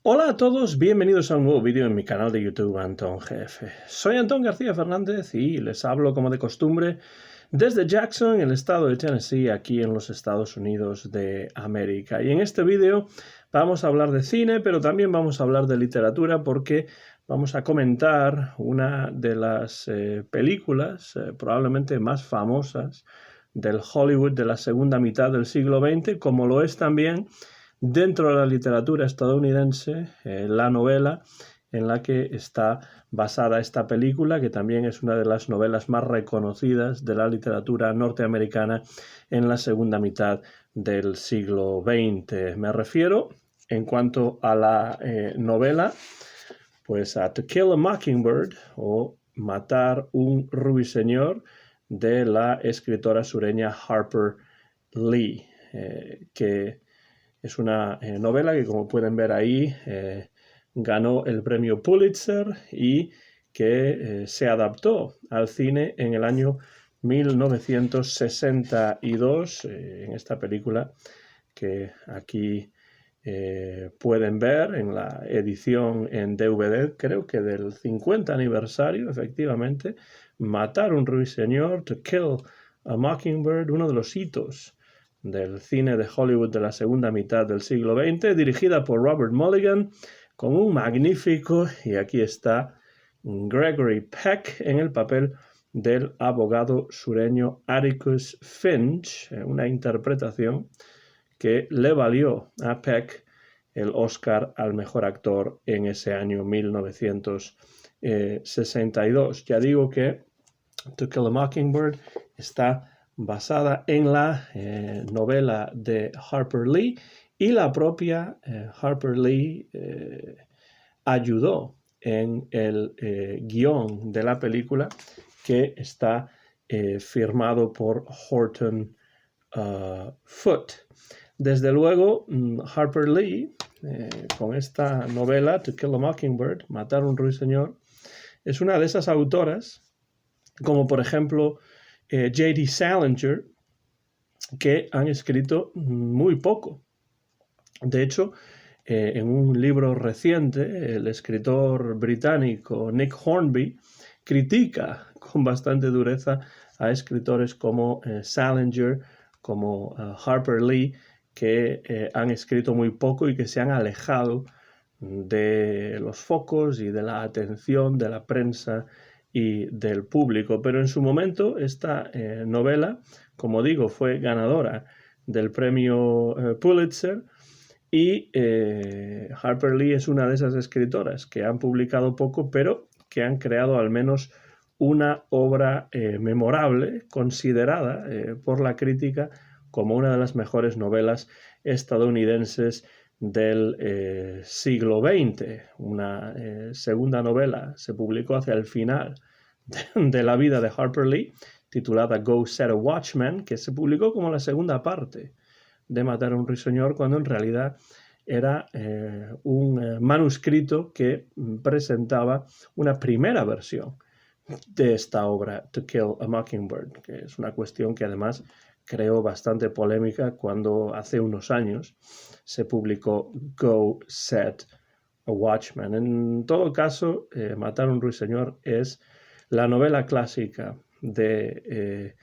Hola a todos, bienvenidos a un nuevo vídeo en mi canal de YouTube Antón GF. Soy Antón García Fernández y les hablo como de costumbre desde Jackson, el estado de Tennessee, aquí en los Estados Unidos de América. Y en este vídeo vamos a hablar de cine, pero también vamos a hablar de literatura porque vamos a comentar una de las películas probablemente más famosas del Hollywood de la segunda mitad del siglo XX, como lo es también dentro de la literatura estadounidense, la novela en la que está basada esta película, que también es una de las novelas más reconocidas de la literatura norteamericana en la segunda mitad del siglo XX. Me refiero, en cuanto a la novela, pues a To Kill a Mockingbird o Matar un ruiseñor de la escritora sureña Harper Lee, que es una novela que, como pueden ver ahí, ganó el premio Pulitzer y que se adaptó al cine en el año 1962 en esta película que aquí pueden ver en la edición en DVD, creo que del 50 aniversario, efectivamente, Matar un ruiseñor, To Kill a Mockingbird, uno de los hitos del cine de Hollywood de la segunda mitad del siglo XX, dirigida por Robert Mulligan, con un magnífico, y aquí está, Gregory Peck en el papel del abogado sureño Atticus Finch, una interpretación que le valió a Peck el Oscar al mejor actor en ese año 1962. Ya digo que To Kill a Mockingbird está basada en la novela de Harper Lee, y la propia Harper Lee ayudó en el guión de la película, que está firmado por Horton Foote. Desde luego, Harper Lee, con esta novela, To Kill a Mockingbird, Matar un ruiseñor, es una de esas autoras, como por ejemplo J.D. Salinger, que han escrito muy poco. De hecho, en un libro reciente, el escritor británico Nick Hornby critica con bastante dureza a escritores como Salinger, como Harper Lee, que han escrito muy poco y que se han alejado de los focos y de la atención de la prensa y del público. Pero en su momento esta novela, como digo, fue ganadora del premio Pulitzer, y Harper Lee es una de esas escritoras que han publicado poco, pero que han creado al menos una obra memorable, considerada por la crítica como una de las mejores novelas estadounidenses del siglo XX. Una segunda novela se publicó hacia el final de la vida de Harper Lee, titulada Go Set a Watchman, que se publicó como la segunda parte de Matar a un ruiseñor, cuando en realidad era un manuscrito que presentaba una primera versión de esta obra, To Kill a Mockingbird, que es una cuestión que además creó bastante polémica cuando hace unos años se publicó Go Set a Watchman. En todo caso, Matar a un ruiseñor es la novela clásica de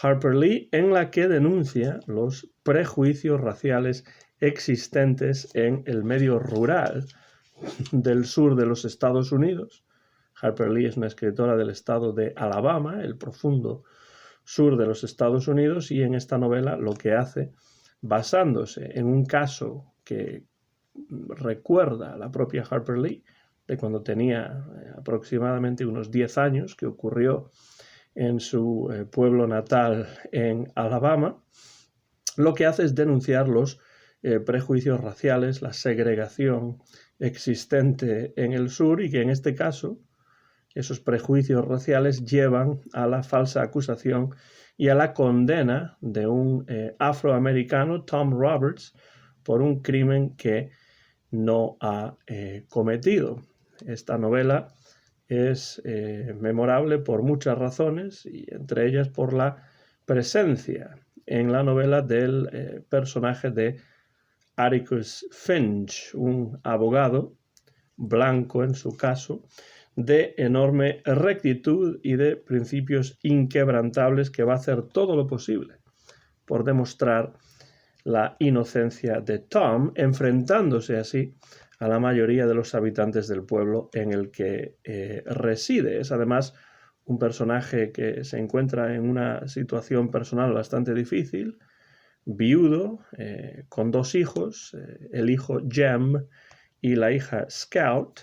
Harper Lee, en la que denuncia los prejuicios raciales existentes en el medio rural del sur de los Estados Unidos. Harper Lee es una escritora del estado de Alabama, el profundo sur de los Estados Unidos, y en esta novela lo que hace, basándose en un caso que recuerda a la propia Harper Lee, de cuando tenía aproximadamente unos 10 años, que ocurrió en su pueblo natal en Alabama, lo que hace es denunciar los prejuicios raciales, la segregación existente en el sur, y que en este caso esos prejuicios raciales llevan a la falsa acusación y a la condena de un afroamericano, Tom Roberts, por un crimen que no ha cometido. Esta novela es memorable por muchas razones, y entre ellas por la presencia en la novela del personaje de Atticus Finch, un abogado blanco en su caso, de enorme rectitud y de principios inquebrantables, que va a hacer todo lo posible por demostrar la inocencia de Tom, enfrentándose así a la mayoría de los habitantes del pueblo en el que reside. Es además un personaje que se encuentra en una situación personal bastante difícil, viudo, con 2 hijos, el hijo Jem y la hija Scout,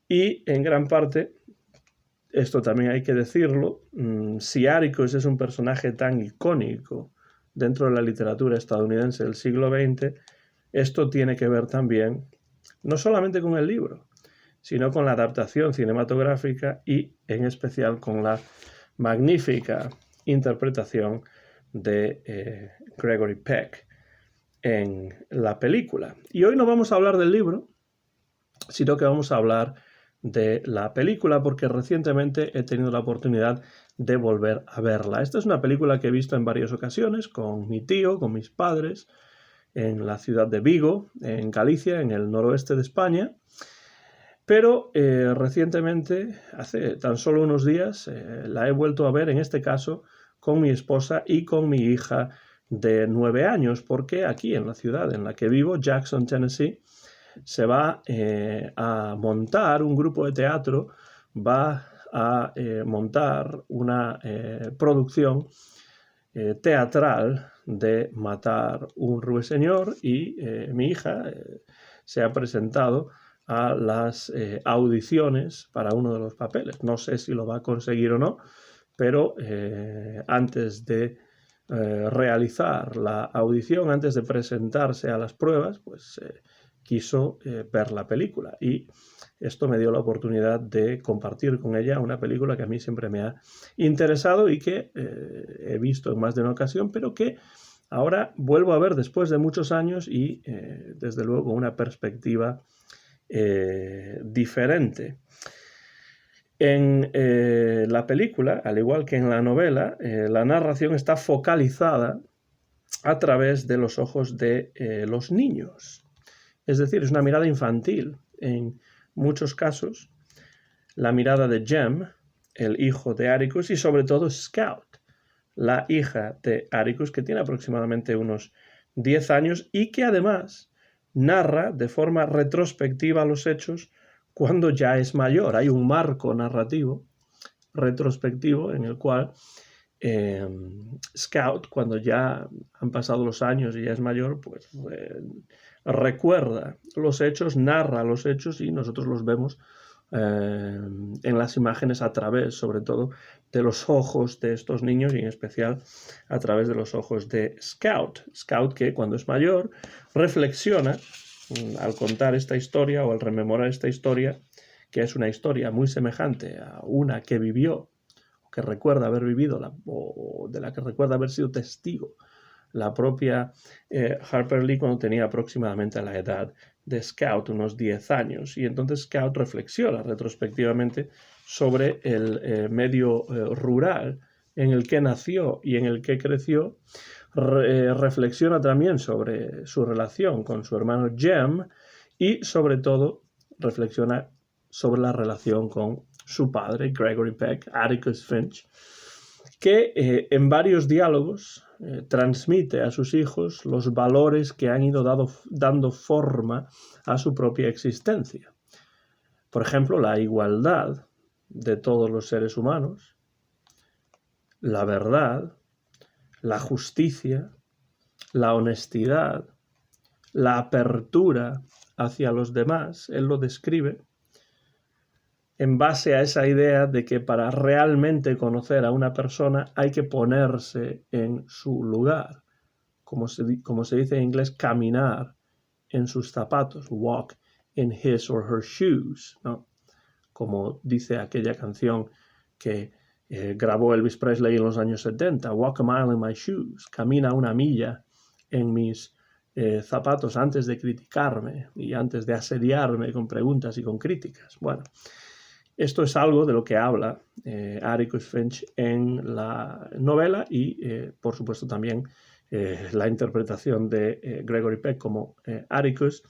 y en gran parte, esto también hay que decirlo, si Atticus es un personaje tan icónico dentro de la literatura estadounidense del siglo XX, esto tiene que ver también no solamente con el libro, sino con la adaptación cinematográfica y en especial con la magnífica interpretación de Gregory Peck en la película. Y hoy no vamos a hablar del libro, sino que vamos a hablar de la película, porque recientemente he tenido la oportunidad de volver a verla. Esta es una película que he visto en varias ocasiones con mi tío, con mis padres, en la ciudad de Vigo, en Galicia, en el noroeste de España. Pero recientemente, hace tan solo unos días, la he vuelto a ver, en este caso, con mi esposa y con mi hija de 9 años, porque aquí en la ciudad en la que vivo, Jackson, Tennessee, se va a montar un grupo de teatro, va a montar una producción teatral de Matar un ruiseñor, y mi hija se ha presentado a las audiciones para uno de los papeles. No sé si lo va a conseguir o no, pero antes de realizar la audición, antes de presentarse a las pruebas, pues quiso ver la película, y esto me dio la oportunidad de compartir con ella una película que a mí siempre me ha interesado y que he visto en más de una ocasión, pero que ahora vuelvo a ver después de muchos años y desde luego con una perspectiva diferente. En la película, al igual que en la novela, la narración está focalizada a través de los ojos de los niños. Es decir, es una mirada infantil. En muchos casos, la mirada de Jem, el hijo de Atticus, y sobre todo Scout, la hija de Atticus, que tiene aproximadamente unos 10 años y que además narra de forma retrospectiva los hechos cuando ya es mayor. Hay un marco narrativo retrospectivo en el cual Scout, cuando ya han pasado los años y ya es mayor, pues recuerda los hechos, narra los hechos, y nosotros los vemos en las imágenes a través, sobre todo, de los ojos de estos niños, y en especial a través de los ojos de Scout. Scout, que cuando es mayor reflexiona al contar esta historia o al rememorar esta historia, que es una historia muy semejante a una que vivió, que recuerda haber vivido, o de la que recuerda haber sido testigo la propia Harper Lee cuando tenía aproximadamente la edad de Scout, unos 10 años. Y entonces Scout reflexiona retrospectivamente sobre el medio rural en el que nació y en el que creció. Reflexiona también sobre su relación con su hermano Jem, y sobre todo reflexiona sobre la relación con su padre, Gregory Peck, Atticus Finch, que en varios diálogos transmite a sus hijos los valores que han ido dando forma a su propia existencia. Por ejemplo, la igualdad de todos los seres humanos, la verdad, la justicia, la honestidad, la apertura hacia los demás. Él lo describe en base a esa idea de que para realmente conocer a una persona hay que ponerse en su lugar. Como se dice en inglés, caminar en sus zapatos, walk in his or her shoes, ¿no? Como dice aquella canción que grabó Elvis Presley en los años 70, walk a mile in my shoes, camina una milla en mis zapatos antes de criticarme y antes de asediarme con preguntas y con críticas. Bueno, esto es algo de lo que habla Atticus Finch en la novela y, por supuesto, también la interpretación de Gregory Peck como Atticus,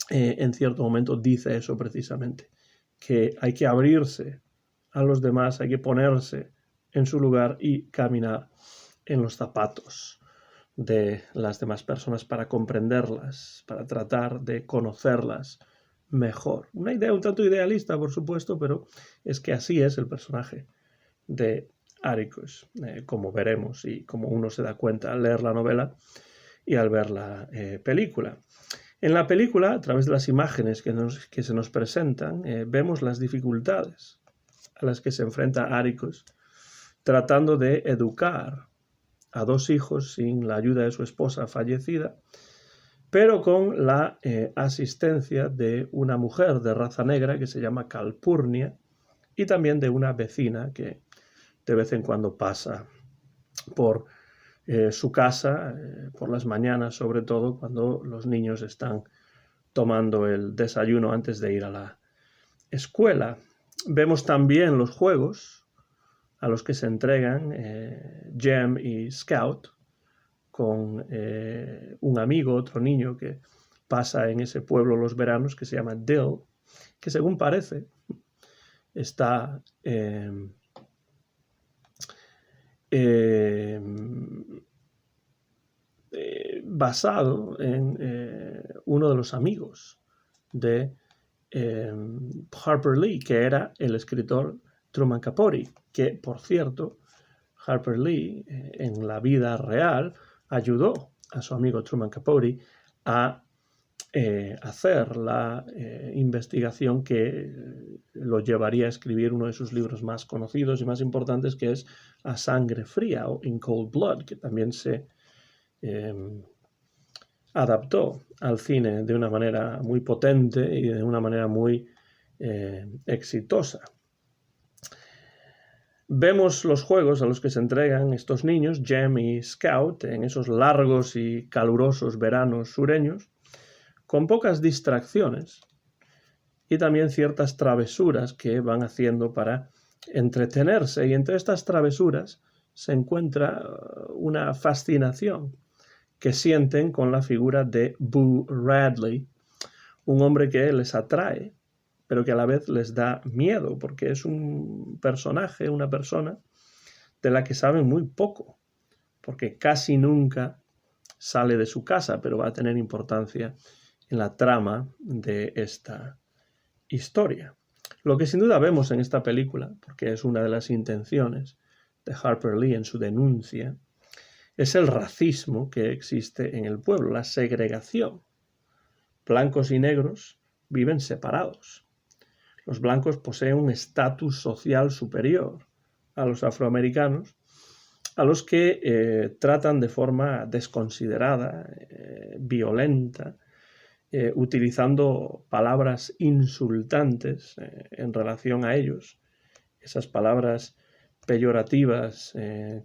en cierto momento dice eso precisamente, que hay que abrirse a los demás, hay que ponerse en su lugar y caminar en los zapatos de las demás personas para comprenderlas, para tratar de conocerlas mejor. Una idea un tanto idealista, por supuesto, pero es que así es el personaje de Atticus, como veremos y como uno se da cuenta al leer la novela y al ver la película. En la película, a través de las imágenes que se nos presentan, vemos las dificultades a las que se enfrenta Atticus tratando de educar a 2 hijos sin la ayuda de su esposa fallecida, pero con la asistencia de una mujer de raza negra que se llama Calpurnia y también de una vecina que de vez en cuando pasa por su casa, por las mañanas sobre todo, cuando los niños están tomando el desayuno antes de ir a la escuela. Vemos también los juegos a los que se entregan Jem y Scout con un amigo, otro niño que pasa en ese pueblo los veranos que se llama Dill, que según parece está basado en uno de los amigos de Harper Lee, que era el escritor Truman Capote, que, por cierto, Harper Lee en la vida real ayudó a su amigo Truman Capote a hacer la investigación que lo llevaría a escribir uno de sus libros más conocidos y más importantes, que es A Sangre Fría o In Cold Blood, que también se adaptó al cine de una manera muy potente y de una manera muy exitosa. Vemos los juegos a los que se entregan estos niños, Jem y Scout, en esos largos y calurosos veranos sureños, con pocas distracciones y también ciertas travesuras que van haciendo para entretenerse. Y entre estas travesuras se encuentra una fascinación que sienten con la figura de Boo Radley, un hombre que les atrae, pero que a la vez les da miedo, porque es un personaje, una persona de la que saben muy poco, porque casi nunca sale de su casa, pero va a tener importancia en la trama de esta historia. Lo que sin duda vemos en esta película, porque es una de las intenciones de Harper Lee en su denuncia, es el racismo que existe en el pueblo, la segregación. Blancos y negros viven separados. Los blancos poseen un estatus social superior a los afroamericanos, a los que tratan de forma desconsiderada, violenta, utilizando palabras insultantes en relación a ellos. Esas palabras peyorativas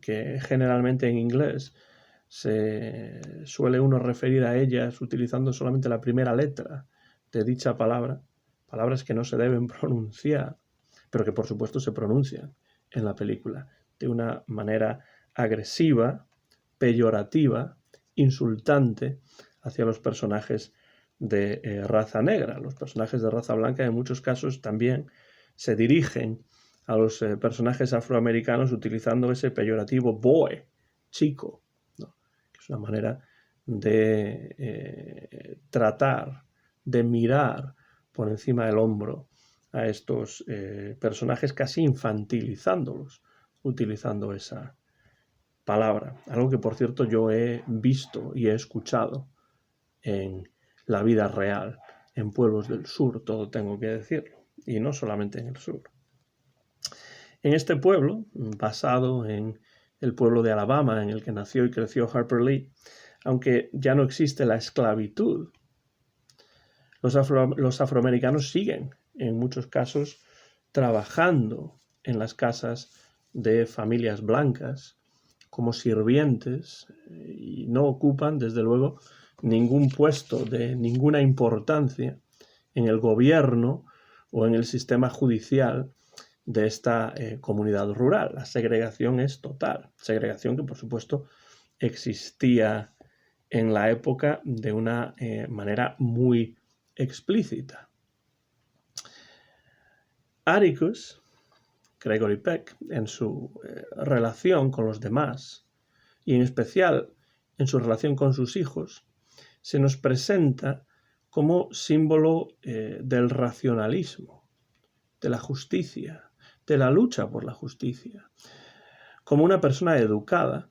que generalmente en inglés se suele uno referir a ellas utilizando solamente la primera letra de dicha palabra, palabras que no se deben pronunciar, pero que por supuesto se pronuncian en la película de una manera agresiva, peyorativa, insultante hacia los personajes de raza negra. Los personajes de raza blanca en muchos casos también se dirigen a los personajes afroamericanos utilizando ese peyorativo boy, chico, ¿no? Que es una manera de tratar, de mirar por encima del hombro a estos personajes, casi infantilizándolos, utilizando esa palabra. Algo que, por cierto, yo he visto y he escuchado en la vida real, en pueblos del sur, todo tengo que decirlo, y no solamente en el sur. En este pueblo, basado en el pueblo de Alabama en el que nació y creció Harper Lee, aunque ya no existe la esclavitud, los afroamericanos siguen, en muchos casos, trabajando en las casas de familias blancas como sirvientes y no ocupan, desde luego, ningún puesto de ninguna importancia en el gobierno o en el sistema judicial de esta comunidad rural. La segregación es total, segregación que por supuesto existía en la época de una manera muy explícita. Atticus, Gregory Peck, en su relación con los demás, y en especial en su relación con sus hijos, se nos presenta como símbolo del racionalismo, de la justicia, de la lucha por la justicia, como una persona educada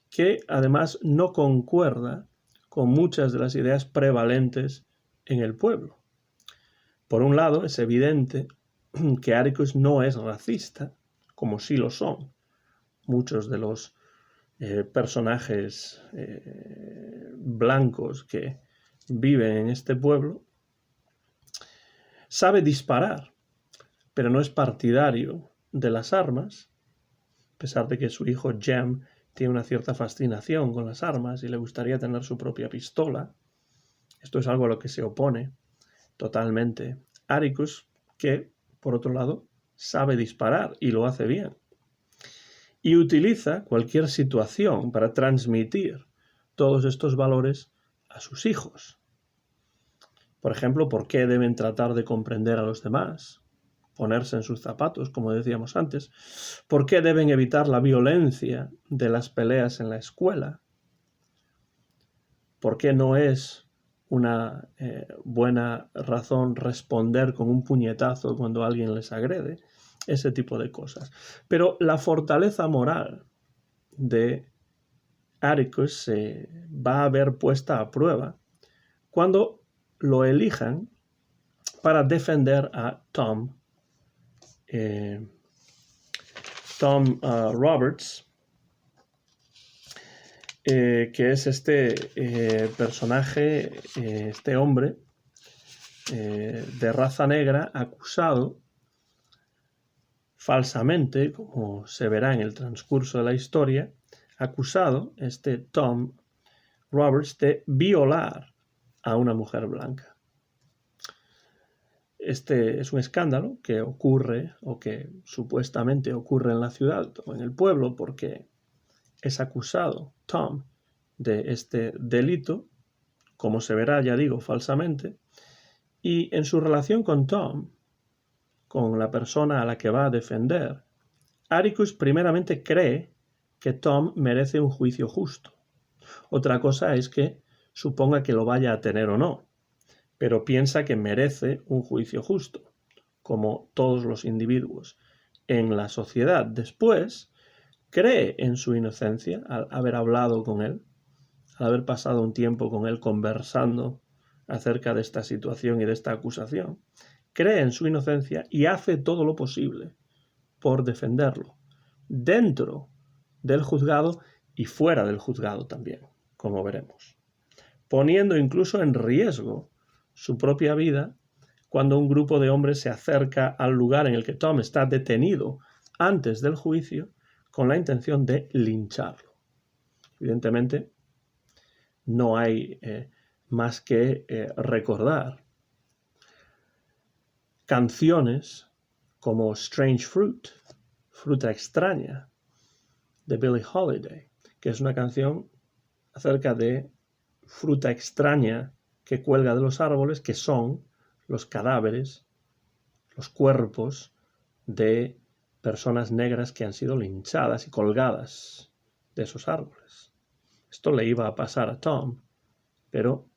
que además no concuerda con muchas de las ideas prevalentes en el pueblo. Por un lado, es evidente que Atticus no es racista, como sí lo son muchos de los personajes blancos que viven en este pueblo. Sabe disparar, pero no es partidario de las armas, a pesar de que su hijo Jem tiene una cierta fascinación con las armas y le gustaría tener su propia pistola. Esto es algo a lo que se opone totalmente Atticus, que, por otro lado, sabe disparar y lo hace bien. Y utiliza cualquier situación para transmitir todos estos valores a sus hijos. Por ejemplo, ¿por qué deben tratar de comprender a los demás? Ponerse en sus zapatos, como decíamos antes. ¿Por qué deben evitar la violencia de las peleas en la escuela? ¿Por qué no es una buena razón responder con un puñetazo cuando alguien les agrede? Ese tipo de cosas. Pero la fortaleza moral de Atticus se va a ver puesta a prueba cuando lo elijan para defender a Tom Roberts, que es este personaje, este hombre de raza negra acusado falsamente, como se verá en el transcurso de la historia, acusado, este Tom Roberts, de violar a una mujer blanca. Este es un escándalo que ocurre, o que supuestamente ocurre en la ciudad o en el pueblo, porque es acusado Tom de este delito, como se verá, ya digo, falsamente, y en su relación con Tom, con la persona a la que va a defender, Atticus primeramente cree que Tom merece un juicio justo. Otra cosa es que suponga que lo vaya a tener o no, pero piensa que merece un juicio justo, como todos los individuos en la sociedad. Después, cree en su inocencia al haber hablado con él, al haber pasado un tiempo con él conversando acerca de esta situación y de esta acusación. Cree en su inocencia y hace todo lo posible por defenderlo, dentro del juzgado y fuera del juzgado también, como veremos, poniendo incluso en riesgo su propia vida cuando un grupo de hombres se acerca al lugar en el que Tom está detenido antes del juicio con la intención de lincharlo. Evidentemente, no hay más que recordar canciones como Strange Fruit, Fruta Extraña, de Billie Holiday, que es una canción acerca de fruta extraña que cuelga de los árboles, que son los cadáveres, los cuerpos de personas negras que han sido linchadas y colgadas de esos árboles. Esto le iba a pasar a Tom, pero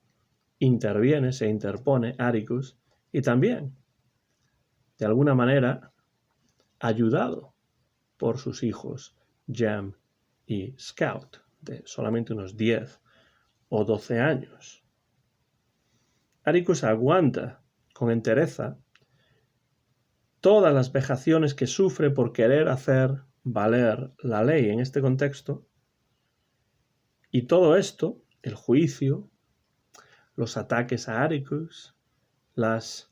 se interpone Atticus, y también, de alguna manera, ayudado por sus hijos Jem y Scout, de solamente unos 10 o 12 años. Atticus aguanta con entereza todas las vejaciones que sufre por querer hacer valer la ley en este contexto, y todo esto, el juicio, los ataques a Atticus, los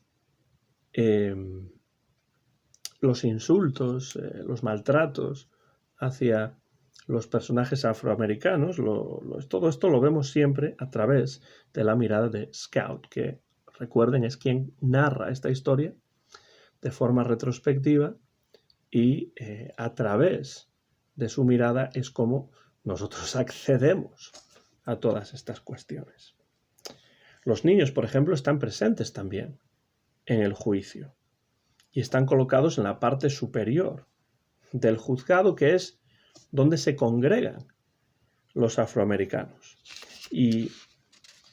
insultos, los maltratos hacia los personajes afroamericanos, todo esto lo vemos siempre a través de la mirada de Scout, que, recuerden, es quien narra esta historia de forma retrospectiva, y a través de su mirada es como nosotros accedemos a todas estas cuestiones. Los niños, por ejemplo, están presentes también en el juicio y están colocados en la parte superior del juzgado, que es donde se congregan los afroamericanos. Y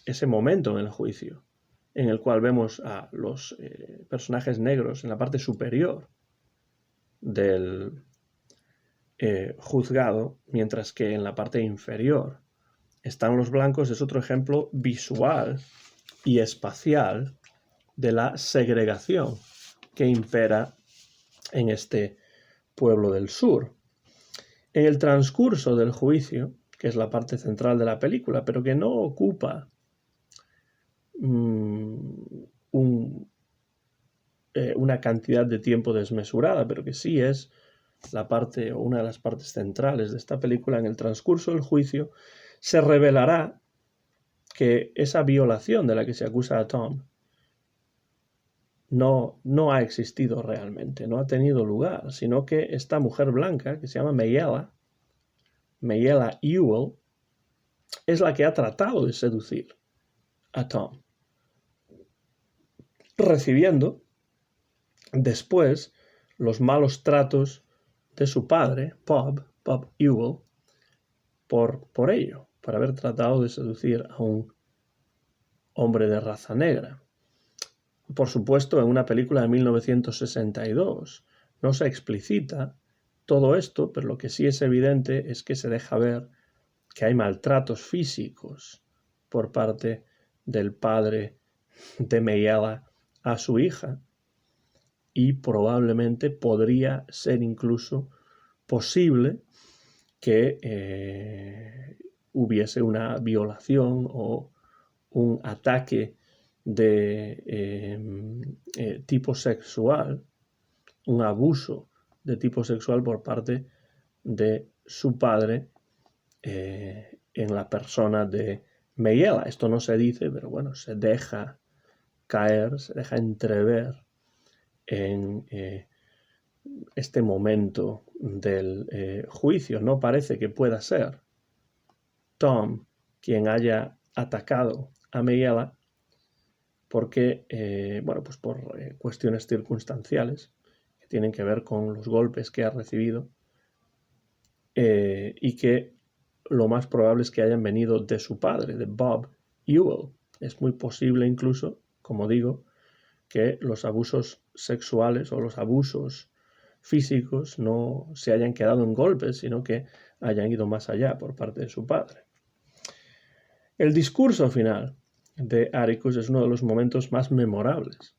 ese momento en el juicio, en el cual vemos a los personajes negros en la parte superior del juzgado, mientras que en la parte inferior están los blancos, es otro ejemplo visual y espacial de la segregación que impera en este pueblo del sur. En el transcurso del juicio, que es la parte central de la película, pero que no ocupa una cantidad de tiempo desmesurada, pero que sí es la parte o una de las partes centrales de esta película, en el transcurso del juicio se revelará que esa violación de la que se acusa a Tom no ha existido realmente, no ha tenido lugar, sino que esta mujer blanca, que se llama Mayella Ewell, es la que ha tratado de seducir a Tom, recibiendo después los malos tratos de su padre, Bob Ewell, por ello, por haber tratado de seducir a un hombre de raza negra. Por supuesto, en una película de 1962 no se explicita todo esto, pero lo que sí es evidente es que se deja ver que hay maltratos físicos por parte del padre de Mayella a su hija, y probablemente podría ser incluso posible que hubiese una violación o un ataque de tipo sexual, un abuso de tipo sexual por parte de su padre en la persona de Mayella. Esto no se dice, pero bueno, se deja caer, se deja entrever en este momento del juicio. No parece que pueda ser Tom quien haya atacado a Mayella, porque, bueno, pues por cuestiones circunstanciales que tienen que ver con los golpes que ha recibido y que lo más probable es que hayan venido de su padre, de Bob Ewell. Es muy posible incluso, como digo, que los abusos sexuales o los abusos físicos no se hayan quedado en golpes, sino que hayan ido más allá por parte de su padre. El discurso final de Atticus es uno de los momentos más memorables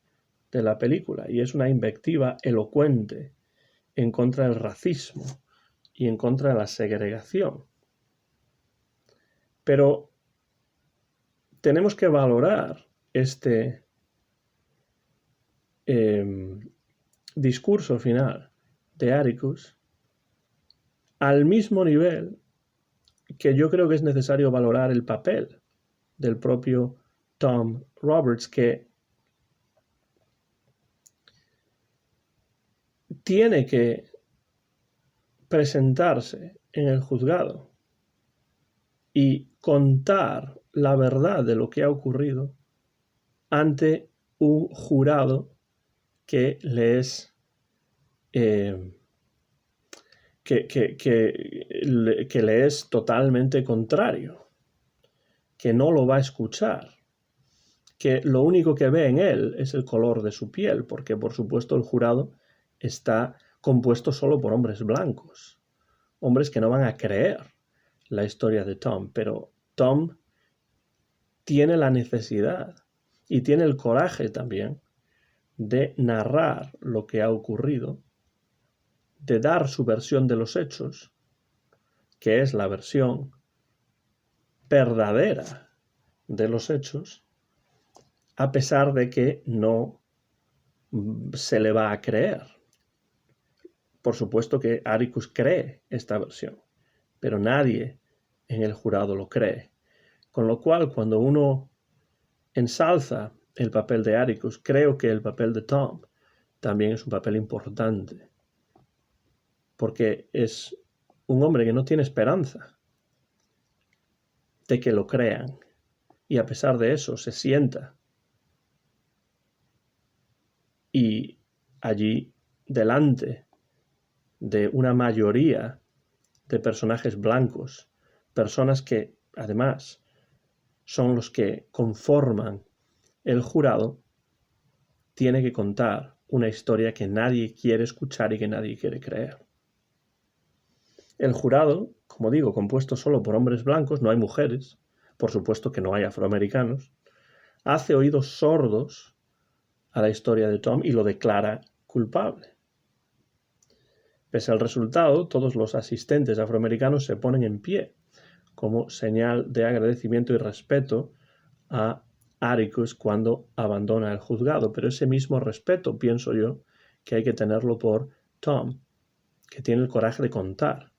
de la película y es una invectiva elocuente en contra del racismo y en contra de la segregación. Pero tenemos que valorar este discurso final de Atticus al mismo nivel que yo creo que es necesario valorar el papel del propio Tom Roberts, que tiene que presentarse en el juzgado y contar la verdad de lo que ha ocurrido ante un jurado que le es que le es totalmente contrario, que no lo va a escuchar, que lo único que ve en él es el color de su piel, porque por supuesto el jurado está compuesto solo por hombres blancos, hombres que no van a creer la historia de Tom, pero Tom tiene la necesidad y tiene el coraje también de narrar lo que ha ocurrido, de dar su versión de los hechos, que es la versión verdadera de los hechos, a pesar de que no se le va a creer. Por supuesto que Atticus cree esta versión, pero nadie en el jurado lo cree. Con lo cual, cuando uno ensalza el papel de Atticus, creo que el papel de Tom también es un papel importante, porque es un hombre que no tiene esperanza de que lo crean. Y a pesar de eso se sienta. Y allí, delante de una mayoría de personajes blancos, personas que además son los que conforman el jurado, tiene que contar una historia que nadie quiere escuchar y que nadie quiere creer. El jurado, como digo, compuesto solo por hombres blancos, no hay mujeres, por supuesto que no hay afroamericanos, hace oídos sordos a la historia de Tom y lo declara culpable. Pese al resultado, todos los asistentes afroamericanos se ponen en pie como señal de agradecimiento y respeto a Atticus cuando abandona el juzgado, pero ese mismo respeto, pienso yo, que hay que tenerlo por Tom, que tiene el coraje de contar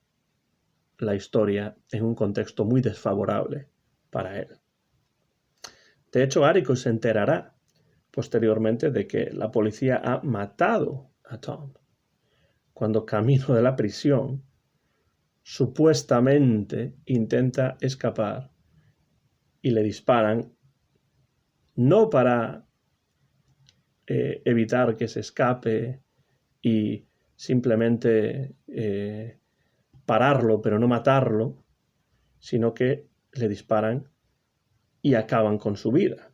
la historia en un contexto muy desfavorable para él. De hecho, Atticus se enterará posteriormente de que la policía ha matado a Tom cuando camino de la prisión supuestamente intenta escapar y le disparan no para evitar que se escape y simplemente pararlo pero no matarlo, sino que le disparan y acaban con su vida.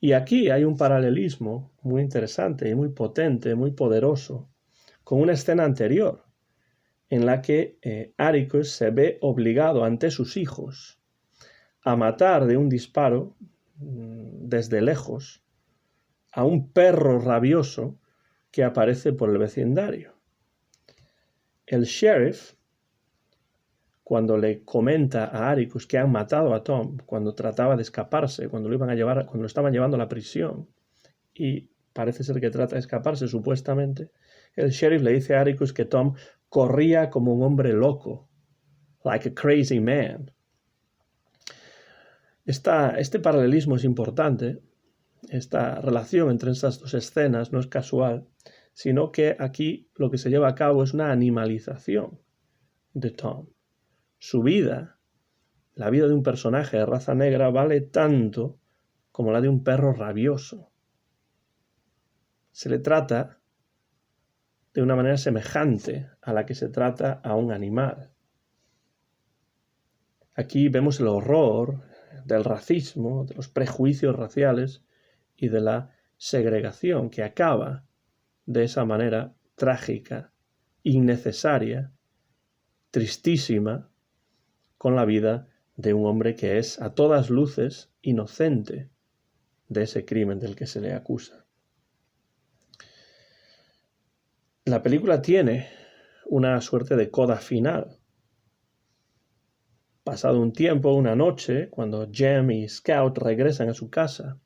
Y aquí hay un paralelismo muy interesante y muy potente, muy poderoso, con una escena anterior, en la que Atticus se ve obligado ante sus hijos a matar de un disparo desde lejos a un perro rabioso que aparece por el vecindario. El sheriff, cuando le comenta a Atticus que han matado a Tom, cuando trataba de escaparse, cuando lo estaban llevando a la prisión, y parece ser que trata de escaparse supuestamente, el sheriff le dice a Atticus que Tom corría como un hombre loco, like a crazy man. Este paralelismo es importante, esta relación entre estas dos escenas no es casual, sino que aquí lo que se lleva a cabo es una animalización de Tom. Su vida, la vida de un personaje de raza negra, vale tanto como la de un perro rabioso. Se le trata de una manera semejante a la que se trata a un animal. Aquí vemos el horror del racismo, de los prejuicios raciales y de la segregación que acaba de esa manera trágica, innecesaria, tristísima, con la vida de un hombre que es a todas luces inocente de ese crimen del que se le acusa. La película tiene una suerte de coda final. Pasado un tiempo, una noche, cuando Jem y Scout regresan a su casa,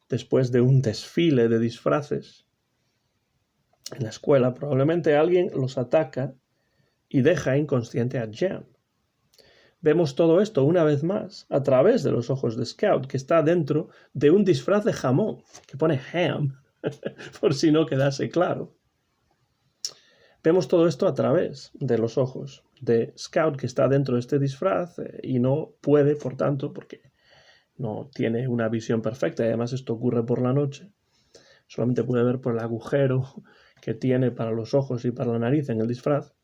después de un desfile de disfraces en la escuela, probablemente alguien los ataca y deja inconsciente a Jem. Vemos todo esto una vez más a través de los ojos de Scout, que está dentro de un disfraz de jamón, que pone ham, por si no quedase claro. Vemos todo esto a través de los ojos de Scout, que está dentro de este disfraz y no puede, por tanto, porque no tiene una visión perfecta, y además esto ocurre por la noche, solamente puede ver por el agujero que tiene para los ojos y para la nariz en el disfraz,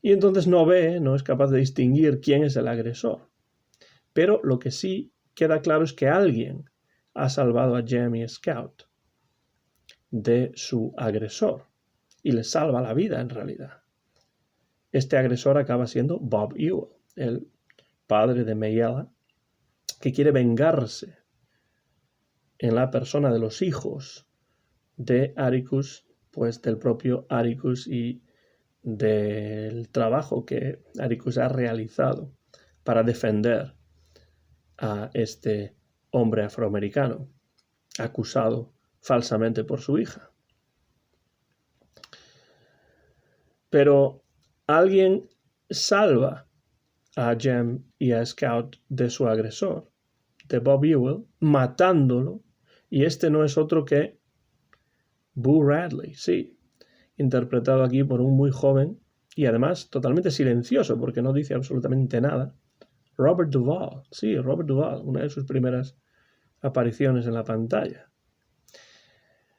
y entonces no es capaz de distinguir quién es el agresor. Pero lo que sí queda claro es que alguien ha salvado a Jem y Scout de su agresor, y les salva la vida en realidad. Este agresor acaba siendo Bob Ewell, el padre de Mayella, que quiere vengarse en la persona de los hijos de Atticus, pues del propio Atticus y del trabajo que Atticus ha realizado para defender a este hombre afroamericano acusado falsamente por su hija. Pero alguien salva a Jem y a Scout de su agresor, de Bob Ewell, matándolo, y este no es otro que Boo Radley, sí, interpretado aquí por un muy joven y además totalmente silencioso porque no dice absolutamente nada, Robert Duvall, sí, Robert Duvall, una de sus primeras apariciones en la pantalla.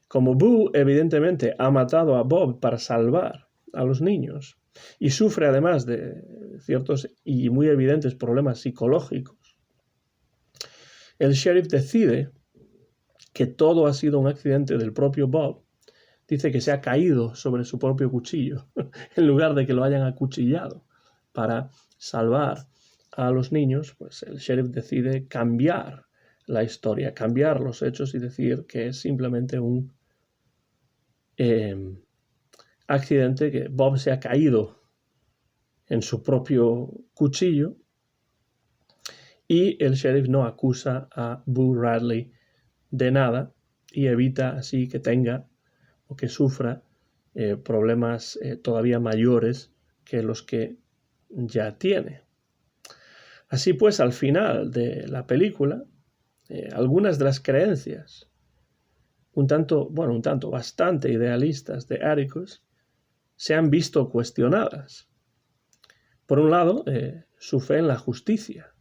Como Boo evidentemente ha matado a Bob para salvar a los niños y sufre además de ciertos y muy evidentes problemas psicológicos, el sheriff decide que todo ha sido un accidente del propio Bob. Dice que se ha caído sobre su propio cuchillo en lugar de que lo hayan acuchillado para salvar a los niños. Pues el sheriff decide cambiar la historia, cambiar los hechos y decir que es simplemente un accidente, que Bob se ha caído en su propio cuchillo y el sheriff no acusa a Boo Radley de nada y evita así que tenga o que sufra problemas todavía mayores que los que ya tiene. Así pues, al final de la película, algunas de las creencias bastante idealistas de Atticus se han visto cuestionadas. Por un lado, su fe en la justicia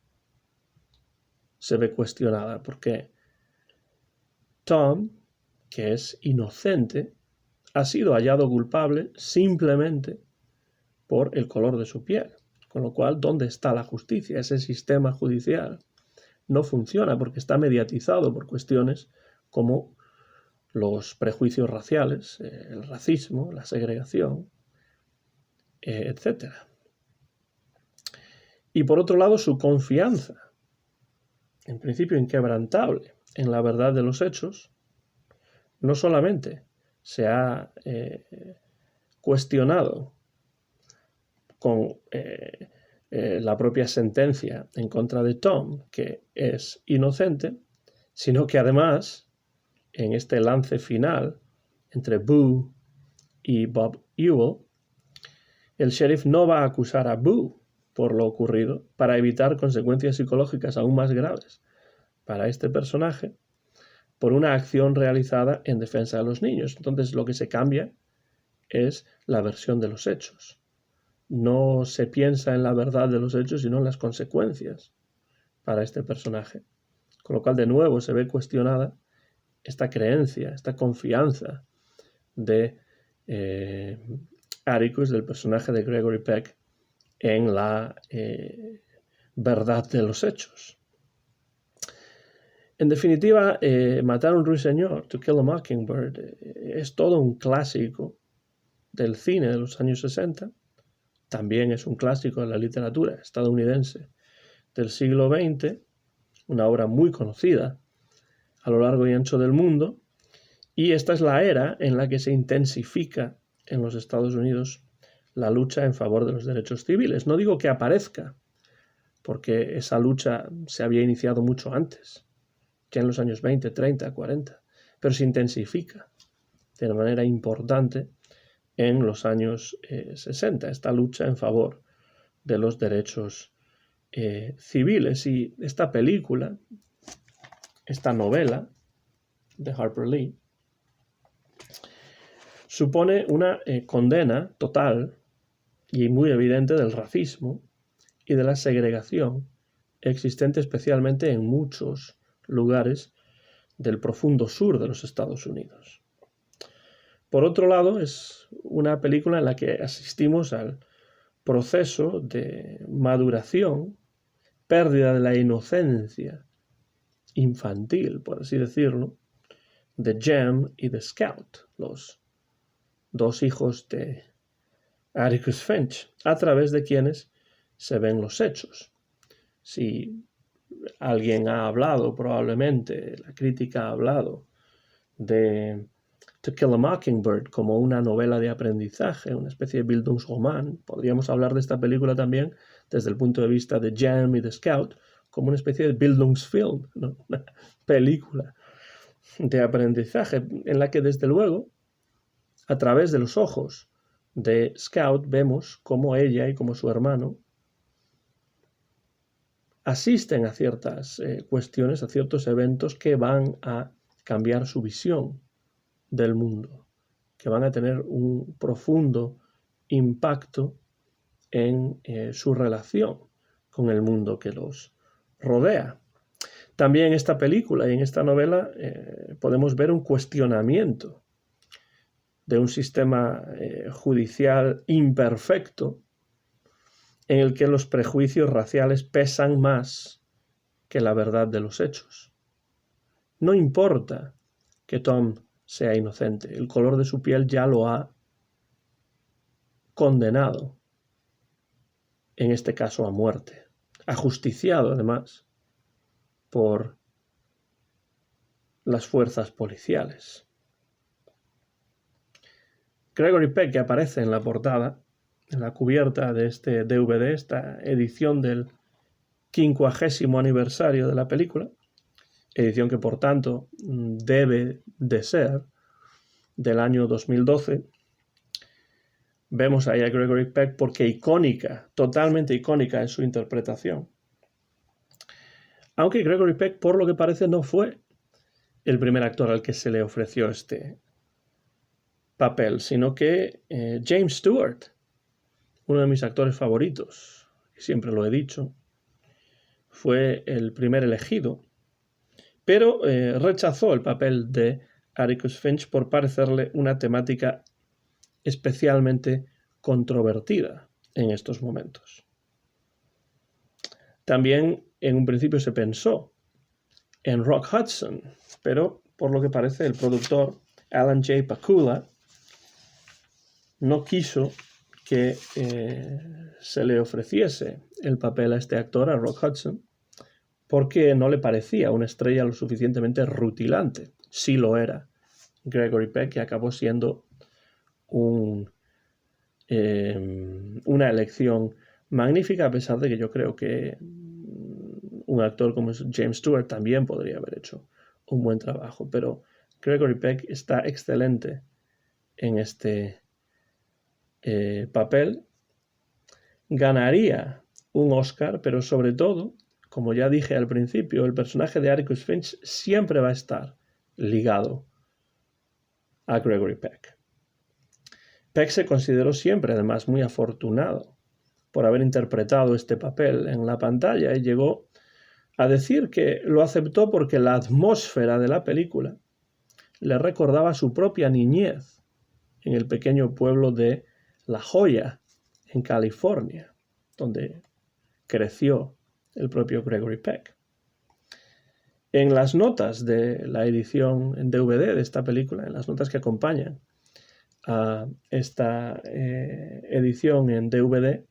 se ve cuestionada porque Tom, que es inocente, ha sido hallado culpable simplemente por el color de su piel. Con lo cual, ¿dónde está la justicia? Ese sistema judicial no funciona porque está mediatizado por cuestiones como los prejuicios raciales, el racismo, la segregación, etc. Y por otro lado, su confianza, en principio inquebrantable, en la verdad de los hechos, no solamente se ha cuestionado con la propia sentencia en contra de Tom, que es inocente, sino que además, en este lance final entre Boo y Bob Ewell, el sheriff no va a acusar a Boo por lo ocurrido para evitar consecuencias psicológicas aún más graves para este personaje por una acción realizada en defensa de los niños. Entonces lo que se cambia es la versión de los hechos. No se piensa en la verdad de los hechos, sino en las consecuencias para este personaje. Con lo cual, de nuevo, se ve cuestionada esta creencia, esta confianza de Atticus, del personaje de Gregory Peck, en la verdad de los hechos. En definitiva, Matar a un ruiseñor, To Kill a Mockingbird, es todo un clásico del cine de los años 60. También es un clásico de la literatura estadounidense del siglo XX, una obra muy conocida a lo largo y ancho del mundo, y esta es la era en la que se intensifica en los Estados Unidos la lucha en favor de los derechos civiles. No digo que aparezca, porque esa lucha se había iniciado mucho antes, ya en los años 20, 30, 40, pero se intensifica de manera importante en los años 60, esta lucha en favor de los derechos civiles. Y esta película, esta novela de Harper Lee, supone una condena total y muy evidente del racismo y de la segregación existente especialmente en muchos lugares del profundo sur de los Estados Unidos. Por otro lado, es una película en la que asistimos al proceso de maduración, pérdida de la inocencia infantil, por así decirlo, de Jem y de Scout, los dos hijos de Atticus Finch, a través de quienes se ven los hechos. Si alguien ha hablado, probablemente la crítica ha hablado de To Kill a Mockingbird como una novela de aprendizaje, una especie de Bildungsroman, podríamos hablar de esta película también desde el punto de vista de Jem y de Scout como una especie de Bildungsfilm, ¿no? Una película de aprendizaje en la que desde luego a través de los ojos de Scout vemos cómo ella y como su hermano asisten a ciertas cuestiones, a ciertos eventos que van a cambiar su visión del mundo, que van a tener un profundo impacto en su relación con el mundo que los rodea. También en esta película y en esta novela podemos ver un cuestionamiento de un sistema judicial imperfecto en el que los prejuicios raciales pesan más que la verdad de los hechos. No importa que Tom sea inocente, el color de su piel ya lo ha condenado, en este caso a muerte, ajusticiado además por las fuerzas policiales. Gregory Peck, que aparece en la portada, en la cubierta de este DVD, esta edición del 50º aniversario de la película, edición que por tanto debe de ser del año 2012, vemos ahí a Gregory Peck porque icónica, totalmente icónica en su interpretación. Aunque Gregory Peck, por lo que parece, no fue el primer actor al que se le ofreció este papel, sino que James Stewart, uno de mis actores favoritos, siempre lo he dicho, fue el primer elegido, pero rechazó el papel de Atticus Finch por parecerle una temática especialmente controvertida en estos momentos. También en un principio se pensó en Rock Hudson, pero por lo que parece el productor Alan J. Pakula no quiso que se le ofreciese el papel a este actor, a Rock Hudson, porque no le parecía una estrella lo suficientemente rutilante. Sí lo era Gregory Peck, que acabó siendo una elección magnífica, a pesar de que yo creo que un actor como James Stewart también podría haber hecho un buen trabajo, pero Gregory Peck está excelente en este papel. Ganaría un Oscar, pero sobre todo, como ya dije al principio, el personaje de Atticus Finch siempre va a estar ligado a Gregory Peck. Peck se consideró siempre, además, muy afortunado por haber interpretado este papel en la pantalla y llegó a decir que lo aceptó porque la atmósfera de la película le recordaba su propia niñez en el pequeño pueblo de La Joya, en California, donde creció el propio Gregory Peck. En las notas de la edición en DVD de esta película, en las notas que acompañan a esta edición en DVD,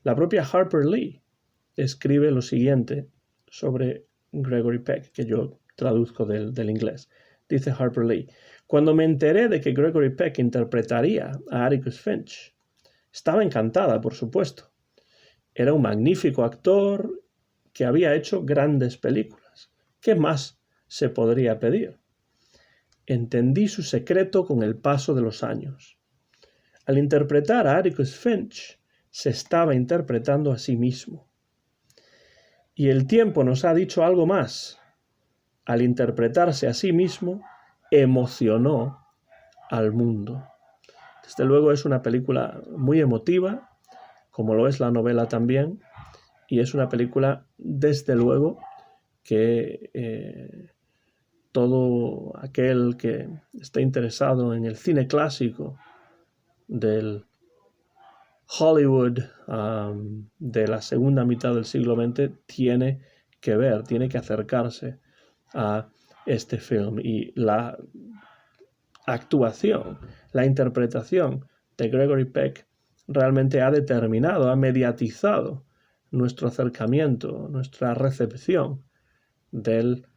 la propia Harper Lee escribe lo siguiente sobre Gregory Peck, que yo traduzco del inglés. Dice Harper Lee: cuando me enteré de que Gregory Peck interpretaría a Atticus Finch, estaba encantada, por supuesto. Era un magnífico actor que había hecho grandes películas. ¿Qué más se podría pedir? Entendí su secreto con el paso de los años. Al interpretar a Atticus Finch, se estaba interpretando a sí mismo. Y el tiempo nos ha dicho algo más. Al interpretarse a sí mismo, emocionó al mundo. Desde luego es una película muy emotiva, como lo es la novela también, y es una película, desde luego, que todo aquel que esté interesado en el cine clásico del Hollywood de la segunda mitad del siglo XX tiene que ver, tiene que acercarse a este film. Y la actuación, la interpretación de Gregory Peck realmente ha determinado, ha mediatizado nuestro acercamiento, nuestra recepción del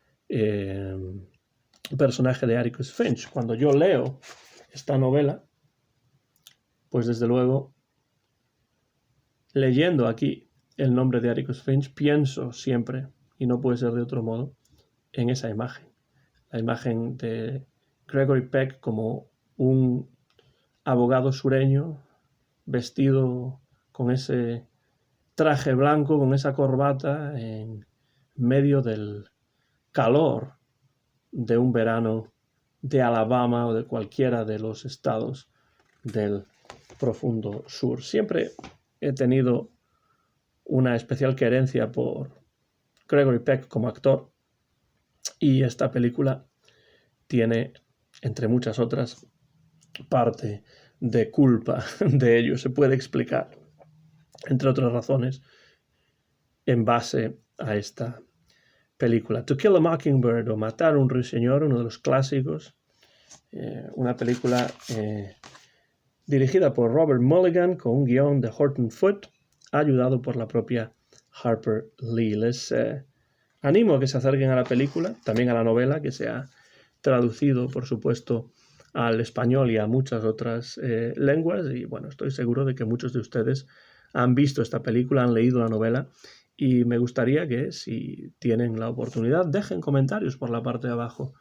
personaje de Atticus Finch. Cuando yo leo esta novela, pues desde luego, leyendo aquí el nombre de Atticus Finch, pienso siempre, y no puede ser de otro modo, en esa imagen. La imagen de Gregory Peck como un abogado sureño vestido con ese traje blanco, con esa corbata, en medio del calor de un verano de Alabama o de cualquiera de los estados del profundo sur. Siempre he tenido una especial querencia por Gregory Peck como actor, y esta película tiene, entre muchas otras, parte de culpa de ello. Se puede explicar, entre otras razones, en base a esta película. To Kill a Mockingbird, o Matar a un ruiseñor, uno de los clásicos, una película dirigida por Robert Mulligan con un guión de Horton Foote, ayudado por la propia Harper Lee. Les animo a que se acerquen a la película, también a la novela, que se ha traducido, por supuesto, al español y a muchas otras lenguas, y bueno, estoy seguro de que muchos de ustedes han visto esta película, han leído la novela, y me gustaría que, si tienen la oportunidad, dejen comentarios por la parte de abajo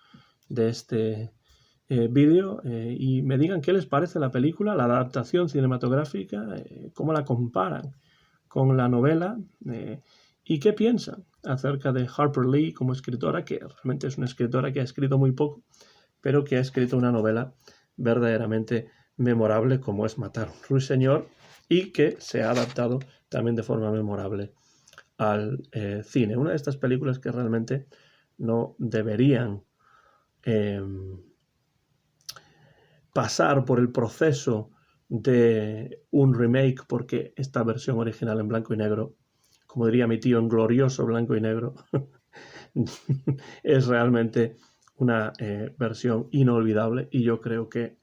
de este vídeo y me digan qué les parece la película, la adaptación cinematográfica, cómo la comparan con la novela y qué piensan acerca de Harper Lee como escritora, que realmente es una escritora que ha escrito muy poco, pero que ha escrito una novela verdaderamente memorable como es Matar a un ruiseñor, y que se ha adaptado también de forma memorable al cine. Una de estas películas que realmente no deberían pasar por el proceso de un remake, porque esta versión original en blanco y negro, como diría mi tío, en glorioso blanco y negro, es realmente una versión inolvidable y yo creo que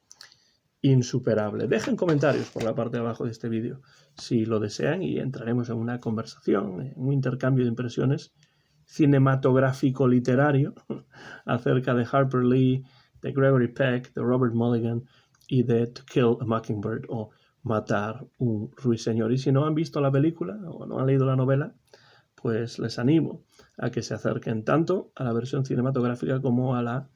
insuperable. Dejen comentarios por la parte de abajo de este vídeo si lo desean y entraremos en una conversación, en un intercambio de impresiones cinematográfico-literario acerca de Harper Lee, de Gregory Peck, de Robert Mulligan y de To Kill a Mockingbird, o Matar un ruiseñor. Y si no han visto la película o no han leído la novela, pues les animo a que se acerquen tanto a la versión cinematográfica como a la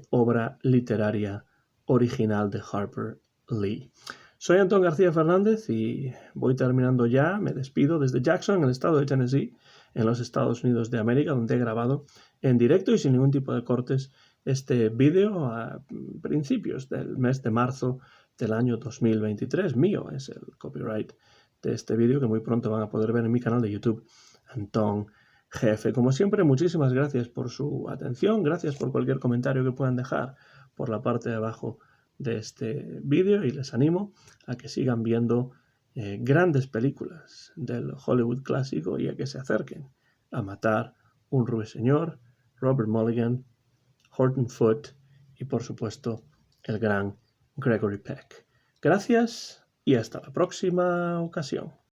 obra literaria original de Harper Lee. Soy Antón García Fernández y voy terminando ya. Me despido desde Jackson, en el estado de Tennessee, en los Estados Unidos de América, donde he grabado en directo y sin ningún tipo de cortes este vídeo a principios del mes de marzo del año 2023. Mío es el copyright de este vídeo, que muy pronto van a poder ver en mi canal de YouTube, Antón GF. Como siempre, muchísimas gracias por su atención, gracias por cualquier comentario que puedan dejar por la parte de abajo de este vídeo, y les animo a que sigan viendo grandes películas del Hollywood clásico y a que se acerquen a Matar un ruiseñor, Robert Mulligan, Horton Foote y por supuesto el gran Gregory Peck. Gracias y hasta la próxima ocasión.